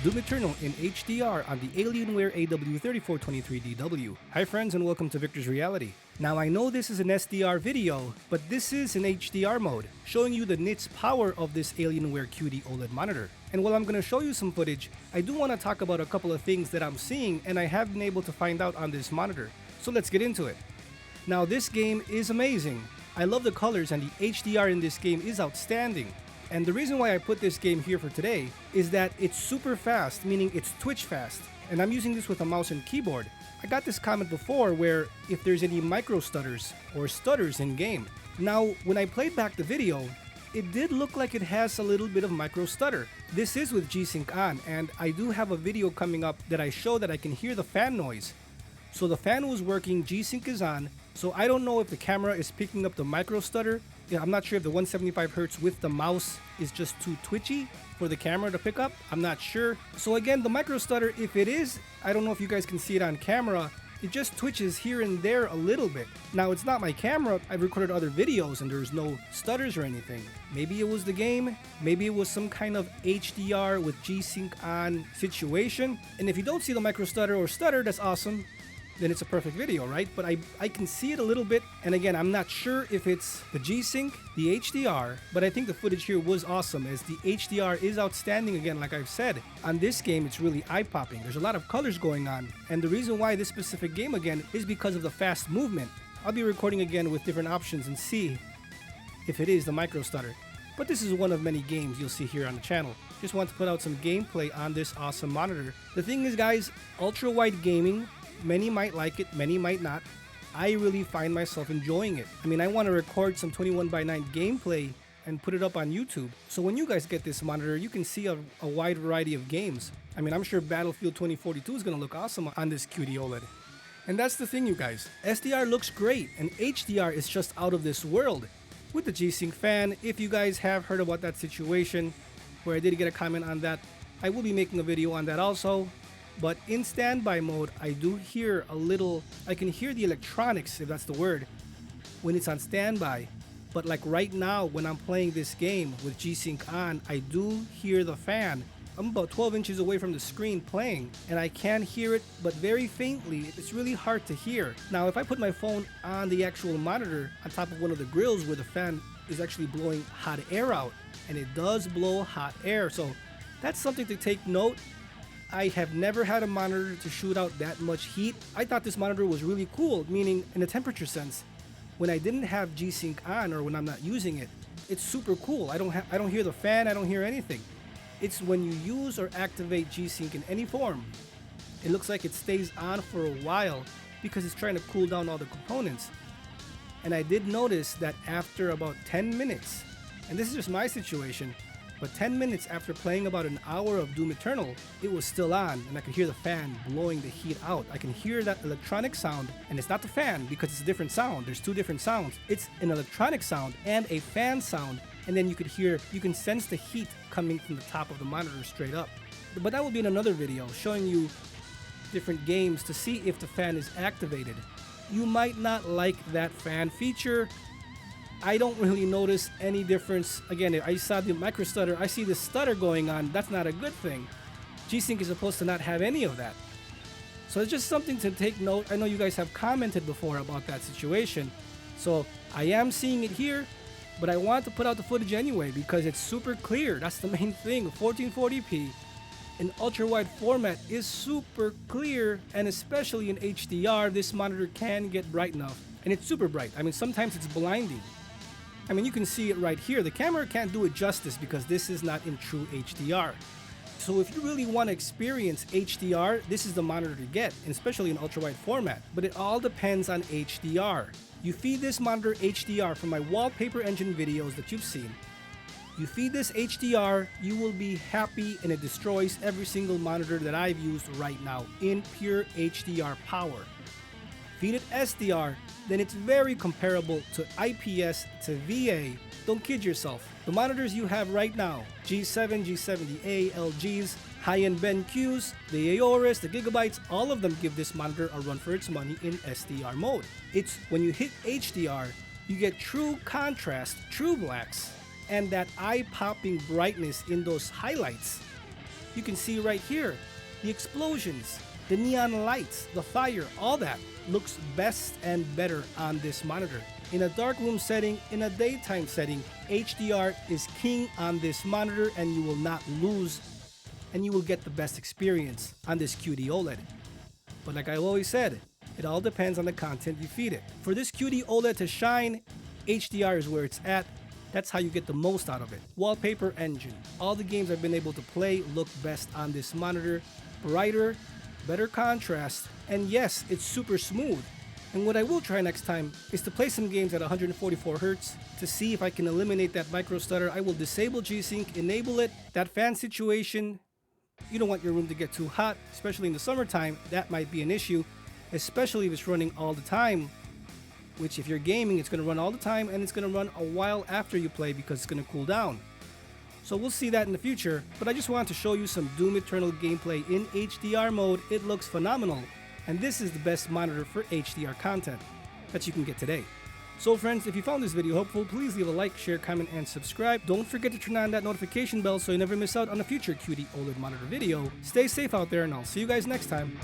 Doom Eternal in HDR on the Alienware AW3423DW. Hi friends and welcome to Viktors Reality. Now I know this is an SDR video, but this is in HDR mode, showing you the nits power of this Alienware QD-OLED monitor. And while I'm going to show you some footage, I do want to talk about a couple of things that I'm seeing and I have been able to find out on this monitor. So let's get into it. Now this game is amazing. I love the colors and the HDR in this game is outstanding. And the reason why I put this game here for today is that it's super fast, meaning it's twitch fast. And I'm using this with a mouse and keyboard. I got this comment before where if there's any micro stutters or stutters in game. Now, when I played back the video, it did look like it has a little bit of micro stutter. This is with G-Sync On, and I do have a video coming up that I show that I can hear the fan noise. So the fan was working, G-Sync is on, so I don't know if the camera is picking up the micro stutter. Yeah, I'm not sure if the 175 Hz with the mouse is just too twitchy for the camera to pick up. I'm not sure. So again, the micro stutter, if it is, I don't know if you guys can see it on camera, it just twitches here and there a little bit. Now it's not my camera, I've recorded other videos and there's no stutters or anything. Maybe it was the game, maybe it was some kind of HDR with G-Sync on situation. And if you don't see the micro stutter or stutter, that's awesome. Then it's a perfect video, right? But I can see it a little bit. And again, I'm not sure if it's the G-Sync, the HDR, but I think the footage here was awesome as the HDR is outstanding again, like I've said. On this game, it's really eye-popping. There's a lot of colors going on. And the reason why this specific game again is because of the fast movement. I'll be recording again with different options and see if it is the micro stutter. But this is one of many games you'll see here on the channel. Just want to put out some gameplay on this awesome monitor. The thing is, guys, ultra-wide gaming, many might like it, many might not. I really find myself enjoying it. I mean, I want to record some 21:9 gameplay and put it up on YouTube. So when you guys get this monitor, you can see a wide variety of games. I mean, I'm sure Battlefield 2042 is going to look awesome on this QD-OLED. And that's the thing, you guys. SDR looks great, and HDR is just out of this world. With the G-Sync fan, if you guys have heard about that situation, where I did get a comment on that, I will be making a video on that also. But in standby mode, I do hear a little, I can hear the electronics, if that's the word, when it's on standby. But like right now, when I'm playing this game with G-Sync on, I do hear the fan. I'm about 12 inches away from the screen playing, and I can hear it, but very faintly. It's really hard to hear. Now, if I put my phone on the actual monitor on top of one of the grills where the fan is actually blowing hot air out, and it does blow hot air, so that's something to take note. I have never had a monitor to shoot out that much heat. I thought this monitor was really cool, meaning in a temperature sense. When I didn't have G-Sync on or when I'm not using it, it's super cool. I don't hear the fan, I don't hear anything. It's when you use or activate G-Sync in any form, it looks like it stays on for a while because it's trying to cool down all the components. And I did notice that after about 10 minutes, and this is just my situation, but 10 minutes after playing about an hour of Doom Eternal, it was still on and I could hear the fan blowing the heat out. I can hear that electronic sound, and it's not the fan because it's a different sound. There's two different sounds. It's an electronic sound and a fan sound, and then you can sense the heat coming from the top of the monitor straight up. But that will be in another video showing you different games to see if the fan is activated. You might not like that fan feature. I don't really notice any difference. Again, I saw the micro stutter, I see the stutter going on. That's not a good thing. G-Sync is supposed to not have any of that. So it's just something to take note. I know you guys have commented before about that situation. So I am seeing it here, but I want to put out the footage anyway because it's super clear. That's the main thing. 1440p in ultra-wide format is super clear, and especially in HDR, this monitor can get bright enough. And it's super bright. I mean, sometimes it's blinding. I mean, you can see it right here. The camera can't do it justice because this is not in true HDR. So if you really want to experience HDR, this is the monitor to get, especially in ultra-wide format. But it all depends on HDR. You feed this monitor HDR from my wallpaper engine videos that you've seen. You feed this HDR, you will be happy, and it destroys every single monitor that I've used right now in pure HDR power. Feed it SDR, then it's very comparable to IPS to VA. Don't kid yourself. The monitors you have right now, G7, G70A, LGs, high-end BenQs, the Aorus, the Gigabytes, all of them give this monitor a run for its money in SDR mode. It's when you hit HDR, you get true contrast, true blacks, and that eye-popping brightness in those highlights. You can see right here, the explosions, the neon lights, the fire, all that looks best and better on this monitor. In a darkroom setting, in a daytime setting, HDR is king on this monitor, and you will not lose, and you will get the best experience on this QD-OLED. But like I always said, it all depends on the content you feed it. For this QD-OLED to shine, HDR is where it's at. That's how you get the most out of it. Wallpaper engine. All the games I've been able to play look best on this monitor. Brighter, better contrast, and yes, it's super smooth. And what I will try next time is to play some games at 144 Hz to see if I can eliminate that micro stutter. I will disable G-Sync, enable it. That fan situation, you don't want your room to get too hot, especially in the summertime. That might be an issue, especially if it's running all the time. Which if you're gaming, it's going to run all the time, and it's going to run a while after you play because it's going to cool down. So we'll see that in the future, but I just wanted to show you some Doom Eternal gameplay in HDR mode. It looks phenomenal, and this is the best monitor for HDR content that you can get today. So friends, if you found this video helpful, please leave a like, share, comment, and subscribe. Don't forget to turn on that notification bell so you never miss out on a future QD-OLED monitor video. Stay safe out there, and I'll see you guys next time.